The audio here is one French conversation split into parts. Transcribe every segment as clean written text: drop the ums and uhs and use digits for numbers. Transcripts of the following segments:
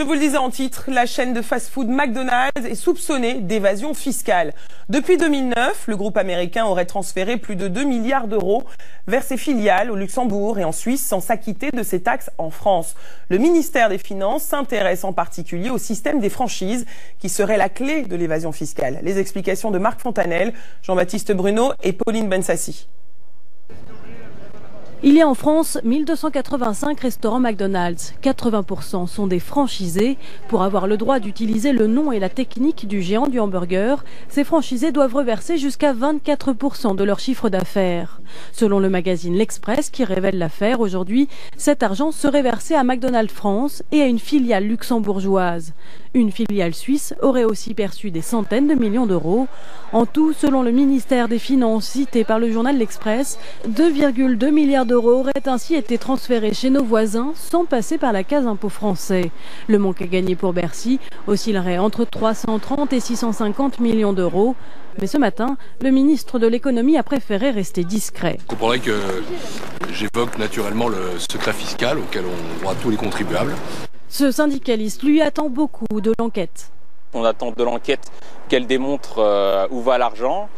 Je vous le disais en titre, la chaîne de fast-food McDonald's est soupçonnée d'évasion fiscale. Depuis 2009, le groupe américain aurait transféré plus de 2 milliards d'euros vers ses filiales au Luxembourg et en Suisse sans s'acquitter de ses taxes en France. Le ministère des Finances s'intéresse en particulier au système des franchises qui serait la clé de l'évasion fiscale. Les explications de Marc Fontanel, Jean-Baptiste Bruno et Pauline Bensassi. Il y a en France 1285 restaurants McDonald's. 80% sont des franchisés. Pour avoir le droit d'utiliser le nom et la technique du géant du hamburger, ces franchisés doivent reverser jusqu'à 24% de leur chiffre d'affaires. Selon le magazine L'Express qui révèle l'affaire aujourd'hui, cet argent serait versé à McDonald's France et à une filiale luxembourgeoise. Une filiale suisse aurait aussi perçu des centaines de millions d'euros. En tout, selon le ministère des Finances cité par le journal L'Express, 2,2 milliards d'euros auraient ainsi été transférés chez nos voisins sans passer par la case impôt français. Le manque à gagner pour Bercy oscillerait entre 330 et 650 millions d'euros. Mais ce matin, le ministre de l'économie a préféré rester discret. Vous comprendrez que j'évoque naturellement le secret fiscal auquel on droit tous les contribuables. Ce syndicaliste, lui, attend beaucoup de l'enquête. On attend de l'enquête qu'elle démontre où va l'argent,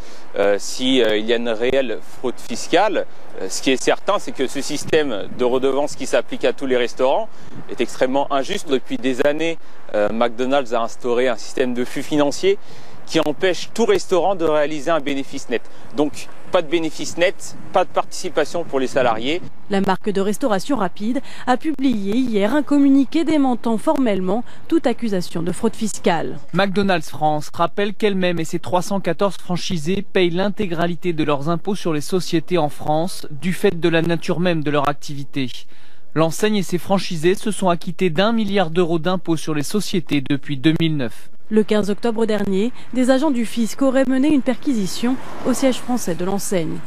s'il y a une réelle fraude fiscale. Ce qui est certain, c'est que ce système de redevance qui s'applique à tous les restaurants est extrêmement injuste. Depuis des années, McDonald's a instauré un système de flux financier qui empêche tout restaurant de réaliser un bénéfice net. Donc, pas de bénéfice net, pas de participation pour les salariés. La marque de restauration rapide a publié hier un communiqué démentant formellement toute accusation de fraude fiscale. McDonald's France rappelle qu'elle-même et ses 314 franchisés payent l'intégralité de leurs impôts sur les sociétés en France du fait de la nature même de leur activité. L'enseigne et ses franchisés se sont acquittés d'1 milliard d'euros d'impôts sur les sociétés depuis 2009. Le 15 octobre dernier, des agents du fisc auraient mené une perquisition au siège français de l'enseigne.